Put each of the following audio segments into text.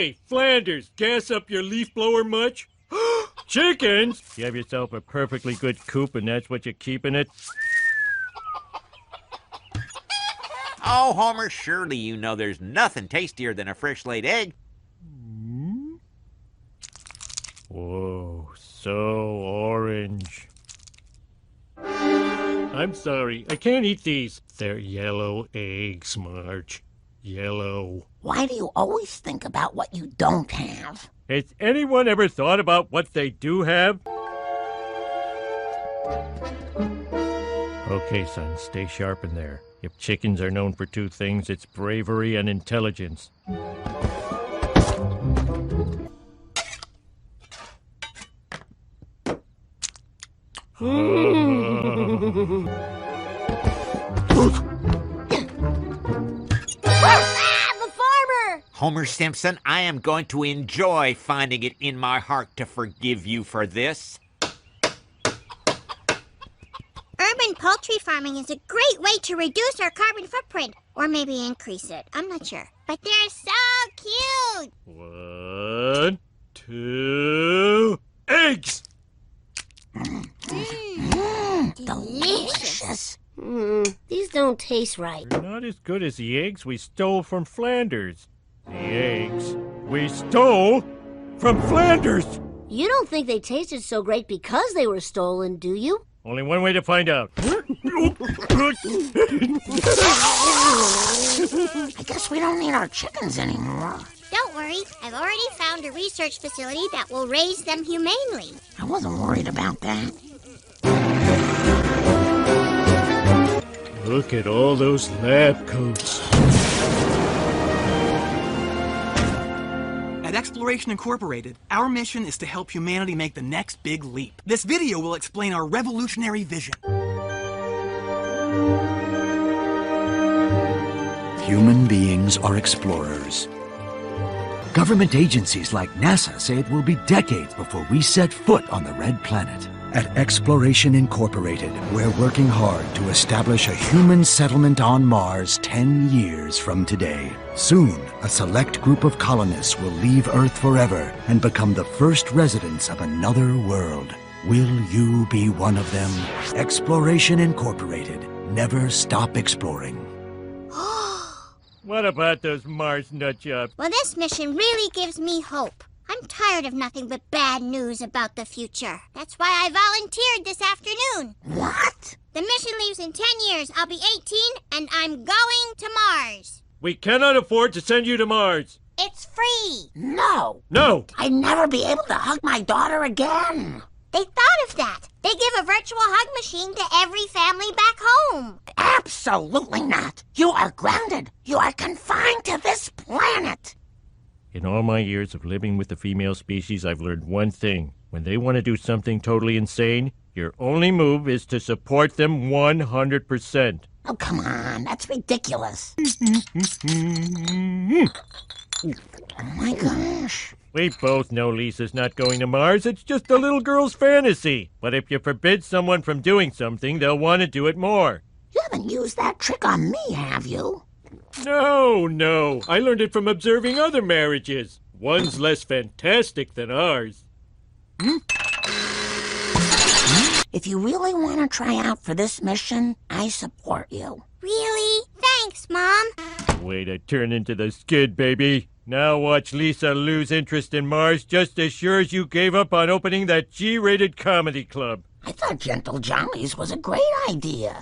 Hey, Flanders, gas up your leaf blower much? Chickens? You have yourself a perfectly good coop and that's what you're keeping it? Oh, Homer, surely you know there's nothing tastier than a fresh-laid egg. Whoa, so orange. I'm sorry, I can't eat these. They're yellow eggs, Marge. Yellow. Why do you always think about what you don't have? Has anyone ever thought about what they do have? Okay, son, stay sharp in there. If chickens are known for two things, it's bravery and intelligence. Homer Simpson, I am going to enjoy finding it in my heart to forgive you for this. Urban poultry farming is a great way to reduce our carbon footprint, or maybe increase it. I'm not sure. But they're so cute! 1, 2, eggs! Delicious! These don't taste right. They're not as good as the eggs we stole from Flanders. The eggs we stole from Flanders! You don't think they tasted so great because they were stolen, do you? Only one way to find out. I guess we don't need our chickens anymore. Don't worry, I've already found a research facility that will raise them humanely. I wasn't worried about that. Look at all those lab coats. At Exploration Incorporated, our mission is to help humanity make the next big leap. This video will explain our revolutionary vision. Human beings are explorers. Government agencies like NASA say it will be decades before we set foot on the Red Planet. At Exploration Incorporated, we're working hard to establish a human settlement on Mars 10 years from today. Soon, a select group of colonists will leave Earth forever and become the first residents of another world. Will you be one of them? Exploration Incorporated. Never stop exploring. What about those Mars nutjobs? Well, this mission really gives me hope. I'm tired of nothing but bad news about the future. That's why I volunteered this afternoon. What? The mission leaves in 10 years. I'll be 18, and I'm going to Mars. We cannot afford to send you to Mars. It's free. No. No. I'd never be able to hug my daughter again. They thought of that. They give a virtual hug machine to every family back home. Absolutely not. You are grounded. You are confined to this planet. In all my years of living with the female species, I've learned one thing. When they want to do something totally insane, your only move is to support them 100%. Oh, come on. That's ridiculous. Oh, my gosh. We both know Lisa's not going to Mars. It's just a little girl's fantasy. But if you forbid someone from doing something, they'll want to do it more. You haven't used that trick on me, have you? No. I learned it from observing other marriages. One's less fantastic than ours. If you really want to try out for this mission, I support you. Really? Thanks, Mom. Way to turn into the skid, baby. Now watch Lisa lose interest in Mars just as sure as you gave up on opening that G-rated comedy club. I thought Gentle Jollies was a great idea.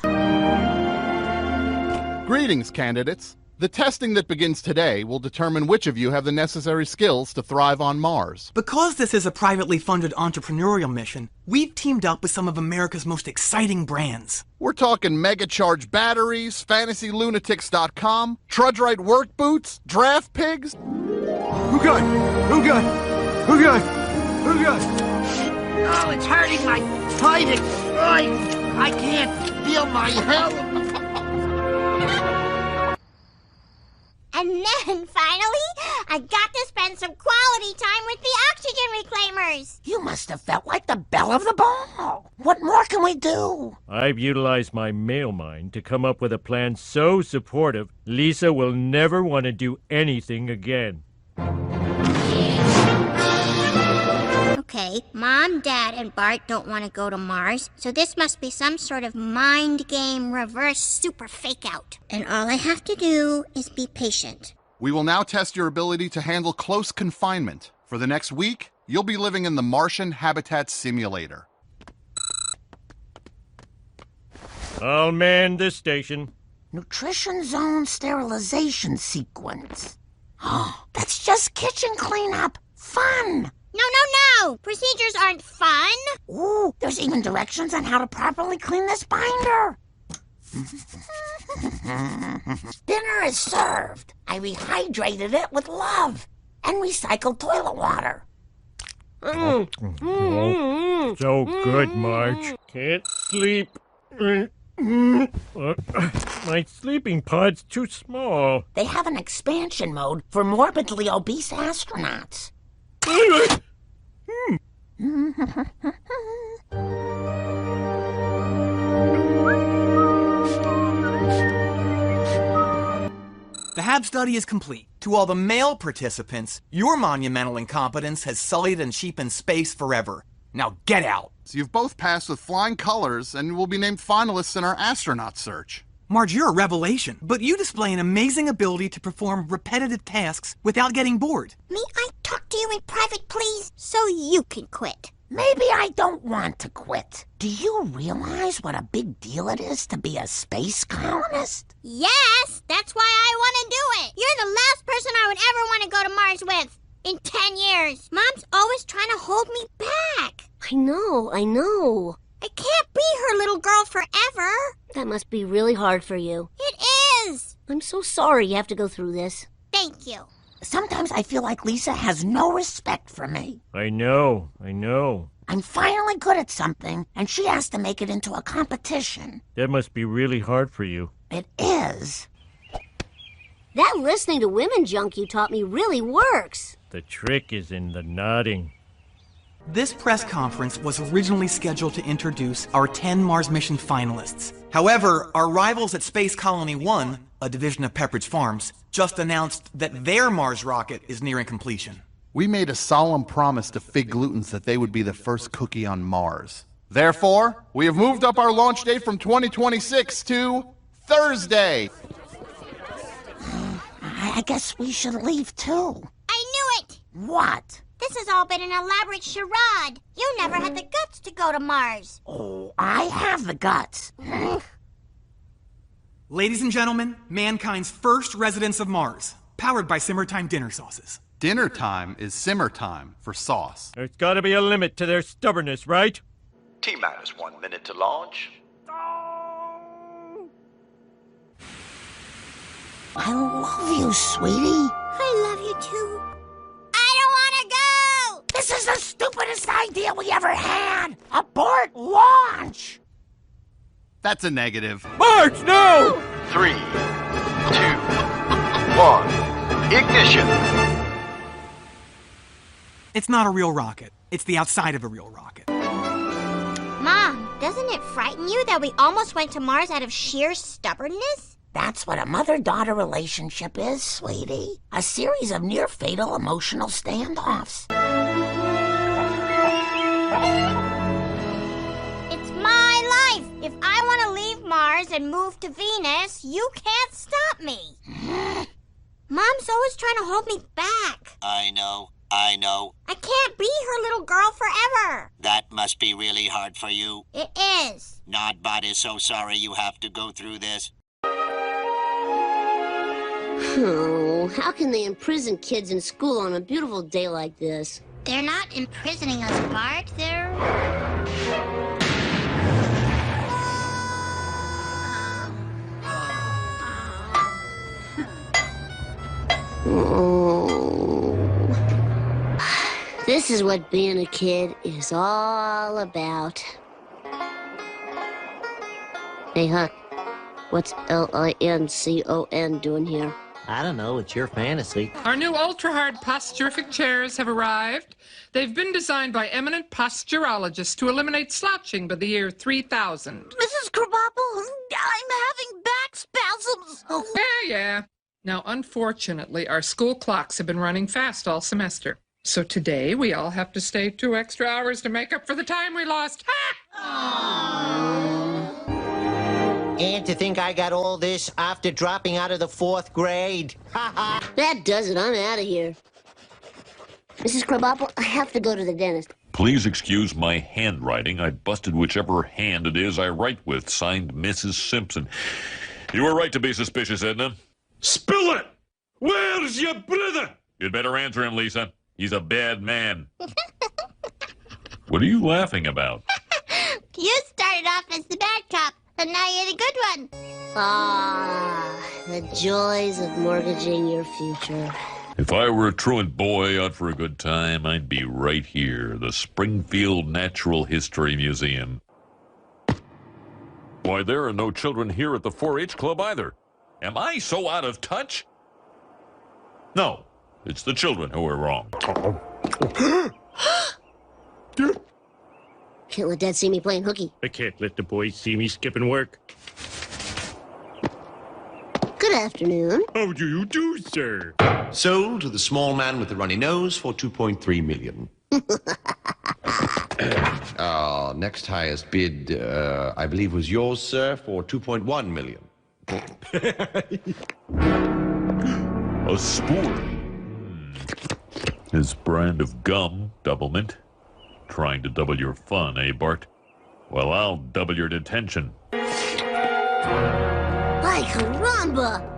Greetings, candidates. The testing that begins today will determine which of you have the necessary skills to thrive on Mars. Because this is a privately funded entrepreneurial mission, we've teamed up with some of America's most exciting brands. We're talking mega-charged batteries, fantasylunatics.com, Trudge-Right work boots, draft pigs. Who got? Oh, it's hurting my fighting. I can't feel my health. And then, finally, I got to spend some quality time with the oxygen reclaimers. You must have felt like the belle of the ball. What more can we do? I've utilized my male mind to come up with a plan so supportive, Lisa will never want to do anything again. Okay, Mom, Dad, and Bart don't want to go to Mars, so this must be some sort of mind game reverse super fake out. And all I have to do is be patient. We will now test your ability to handle close confinement. For the next week, you'll be living in the Martian Habitat Simulator. I'll man this station. Nutrition zone sterilization sequence. Oh, that's just kitchen cleanup. Fun! No! Procedures aren't fun. Ooh, there's even directions on how to properly clean this binder. Dinner is served. I rehydrated it with love and recycled toilet water. Oh, so good, Marge. Can't sleep. My sleeping pod's too small. They have an expansion mode for morbidly obese astronauts. The HAB study is complete. To all the male participants, your monumental incompetence has sullied and cheapened space forever. Now get out! So you've both passed with flying colors and will be named finalists in our astronaut search. Marge, you're a revelation, but you display an amazing ability to perform repetitive tasks without getting bored. May I talk to you in private, please? So you can quit. Maybe I don't want to quit. Do you realize what a big deal it is to be a space colonist? Yes, that's why I want to do it. You're the last person I would ever want to go to Mars with. In 10 years. Mom's always trying to hold me back. I know. I can't be her little girl forever. That must be really hard for you. It is. I'm so sorry you have to go through this. Thank you. Sometimes I feel like Lisa has no respect for me. I know. I'm finally good at something, and she has to make it into a competition. That must be really hard for you. It is. That listening to women junk you taught me really works. The trick is in the nodding. This press conference was originally scheduled to introduce our 10 Mars mission finalists. However, our rivals at Space Colony 1, a division of Pepperidge Farms, just announced that their Mars rocket is nearing completion. We made a solemn promise to Fig Glutens that they would be the first cookie on Mars. Therefore, we have moved up our launch date from 2026 to Thursday. I guess we should leave too. I knew it. What? This has all been an elaborate charade. You never had the guts to go to Mars. Oh, I have the guts. Ladies and gentlemen, mankind's first residents of Mars, powered by Simmertime dinner sauces. Dinner time is simmer time for sauce. There's got to be a limit to their stubbornness, right? T-minus 1 minute to launch. I love you, sweetie. I love you too. I don't want to go. This is the stupidest idea we ever had. Abort launch. That's a negative. Marge, no! 3, 2, 1, ignition! It's not a real rocket. It's the outside of a real rocket. Mom, doesn't it frighten you that we almost went to Mars out of sheer stubbornness? That's what a mother-daughter relationship is, sweetie. A series of near-fatal emotional standoffs. It's my life. If I want to leave Mars and move to Venus, you can't stop me. Mom's always trying to hold me back. I know. I can't be her little girl forever. That must be really hard for you. It is. Nodbot is so sorry you have to go through this. Oh, how can they imprison kids in school on a beautiful day like this? They're not imprisoning us, Bart. They're... Oh. This is what being a kid is all about. Hey, Huck, what's Lincon doing here? I don't know, it's your fantasy. Our new ultra-hard posturific chairs have arrived. They've been designed by eminent posturologists to eliminate slouching by the year 3000. Mrs. Krabappel, I'm having back spasms. Yeah. Now, unfortunately, our school clocks have been running fast all semester. So today we all have to stay 2 extra hours to make up for the time we lost. And to think I got all this after dropping out of the 4th grade. That does it. I'm out of here. Mrs. Krabappel, I have to go to the dentist. Please excuse my handwriting. I busted whichever hand it is I write with. Signed, Mrs. Simpson. You were right to be suspicious, Edna. Spill it! Where's your brother? You'd better answer him, Lisa. He's a bad man. What are you laughing about? You started off as the bad cop, and now you're the good one. Ah, the joys of mortgaging your future. If I were a truant boy out for a good time, I'd be right here, the Springfield Natural History Museum. Why, there are no children here at the 4-H Club either. Am I so out of touch? No, it's the children who are wrong. Can't let Dad see me playing hooky. I can't let the boys see me skipping work. Good afternoon. How do you do, sir? Sold to the small man with the runny nose for $2.3 million. Next highest bid, I believe, was yours, sir, for $2.1 million. A spoor. His brand of gum, Doublemint. Trying to double your fun, eh, Bart? Well, I'll double your detention. Ay, caramba!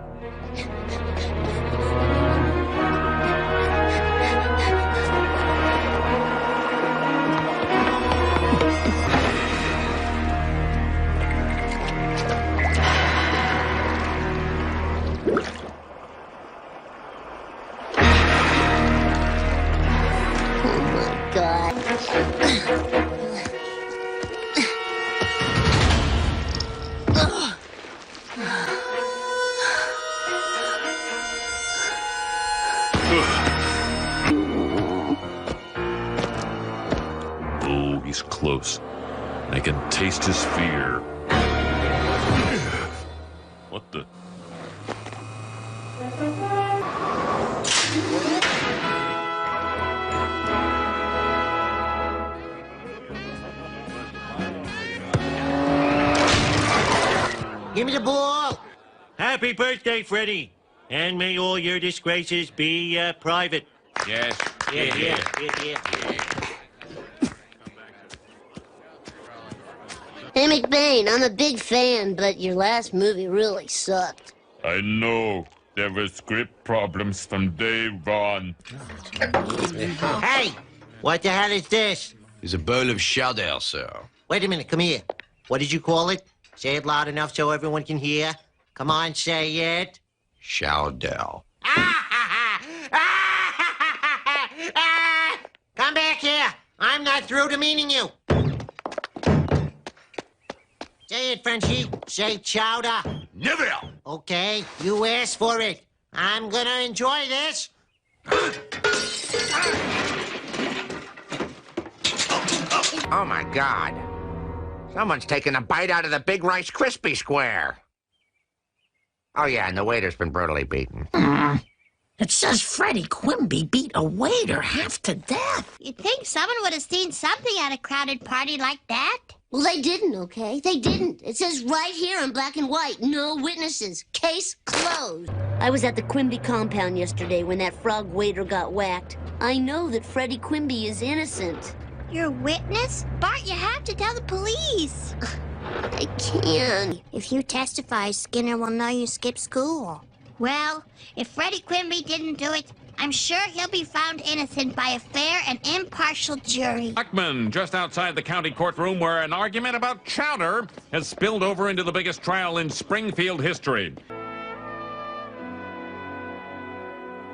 Oh, he's close. I can taste his fear. What the? Give me the ball. Happy birthday, Freddy. And may all your disgraces be private. Yes. Yeah. Hey, McBain, I'm a big fan, but your last movie really sucked. I know. There were script problems from day one. Hey, what the hell is this? It's a bowl of chowder, sir. Wait a minute, come here. What did you call it? Say it loud enough so everyone can hear. Come on, say it. Chowder. Come back here. I'm not through demeaning you. Say it, Frenchie. Say chowder. Never! Okay, you asked for it. I'm gonna enjoy this. Oh, my God. Someone's taken a bite out of the big Rice Krispie square. Oh, yeah, and the waiter's been brutally beaten. It says Freddie Quimby beat a waiter half to death. You'd think someone would have seen something at a crowded party like that. Well, they didn't, okay? They didn't. It says right here in black and white, no witnesses. Case closed. I was at the Quimby compound yesterday when that frog waiter got whacked. I know that Freddie Quimby is innocent. Your witness? Bart, you have to tell the police. I can't. If you testify, Skinner will know you skipped school. Well, if Freddie Quimby didn't do it, I'm sure he'll be found innocent by a fair and impartial jury. Blackman, just outside the county courtroom where an argument about chowder has spilled over into the biggest trial in Springfield history.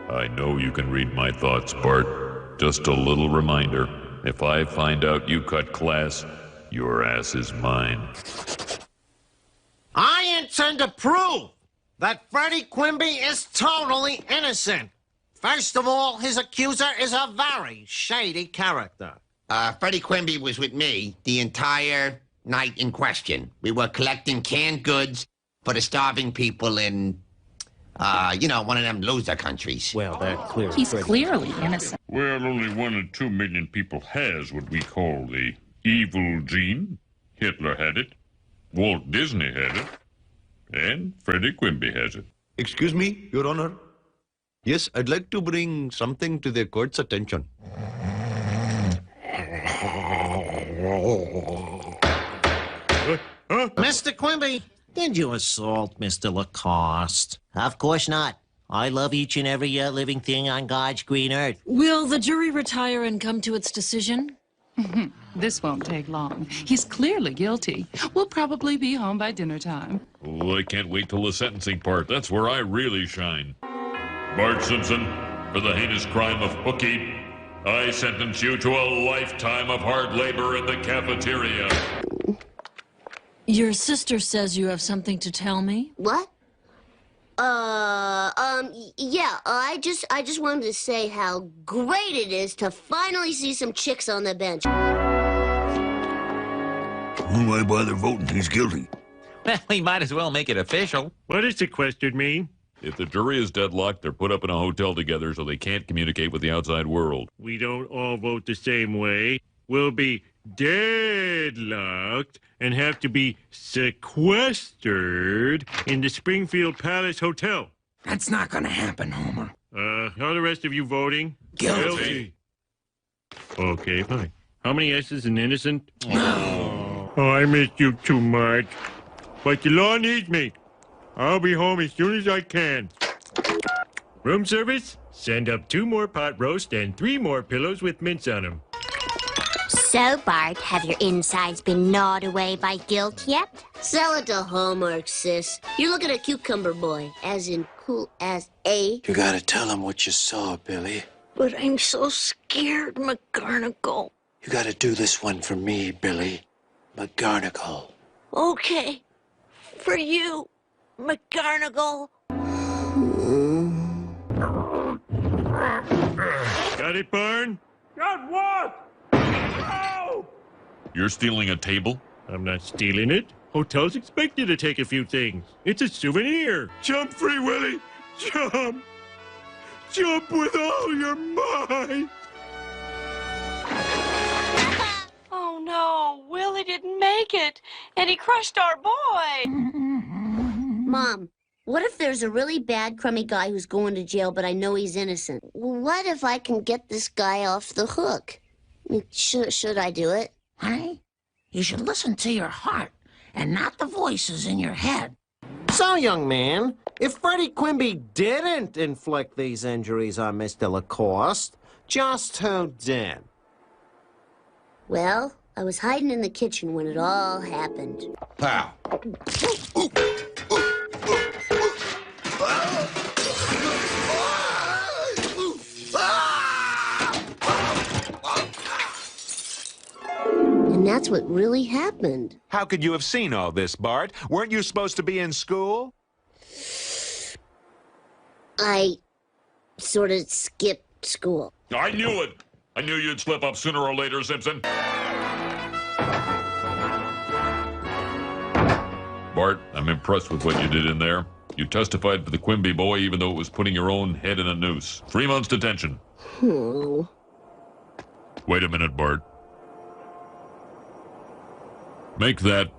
I know you can read my thoughts, Bart. Just a little reminder. If I find out you cut class, your ass is mine. I intend to prove that Freddie Quimby is totally innocent. First of all, his accuser is a very shady character. Freddie Quimby was with me the entire night in question. We were collecting canned goods for the starving people in One of them loser countries. Well, that clearly... He's clearly innocent. Well, only 1 in 2 million people has what we call the evil gene. Hitler had it, Walt Disney had it, and Freddie Quimby has it. Excuse me, Your Honor. Yes, I'd like to bring something to the court's attention. Mr. Quimby, did you assault Mr. Lacoste? Of course not. I love each and every living thing on God's green earth. Will the jury retire and come to its decision? This won't take long. He's clearly guilty. We'll probably be home by dinner time. Oh, I can't wait till the sentencing part. That's where I really shine. Bart Simpson, for the heinous crime of hooky, I sentence you to a lifetime of hard labor in the cafeteria. Your sister says you have something to tell me? What? Yeah, I just wanted to say how great it is to finally see some chicks on the bench. Why bother voting? He's guilty. Well, he might as well make it official. What does sequestered mean? If the jury is deadlocked, they're put up in a hotel together so they can't communicate with the outside world. We don't all vote the same way. We'll be deadlocked and have to be sequestered in the Springfield Palace Hotel. That's not gonna happen, Homer. How are the rest of you voting? Guilty. Okay, fine. How many S's in innocent? Oh, I missed you too much. But the law needs me. I'll be home as soon as I can. Room service? Send up 2 more pot roast and 3 more pillows with mints on them. So, Bart, have your insides been gnawed away by guilt yet? Sell it to Hallmark, sis. You're looking at Cucumber Boy, as in cool as A. You gotta tell him what you saw, Billy. But I'm so scared, McGarnagle. You gotta do this one for me, Billy. McGarnagle. Okay. For you, McGarnagle. Got it, Barn? Got what? You're stealing a table? I'm not stealing it. Hotel's expected to take a few things. It's a souvenir. Jump, Free Willy! Jump! Jump with all your might! Oh no, Willie didn't make it, and he crushed our boy. Mom, what if there's a really bad, crummy guy who's going to jail, but I know he's innocent? What if I can get this guy off the hook? Should I do it? Honey, you should listen to your heart and not the voices in your head. So, young man, if Freddie Quimby didn't inflict these injuries on Mr. Lacoste, just who did? Well, I was hiding in the kitchen when it all happened. Pow. And that's what really happened. How could you have seen all this, Bart? Weren't you supposed to be in school? I sort of skipped school. I knew it! I knew you'd slip up sooner or later, Simpson. Bart, I'm impressed with what you did in there. You testified for the Quimby boy even though it was putting your own head in a noose. 3 months detention. Wait a minute, Bart. Make that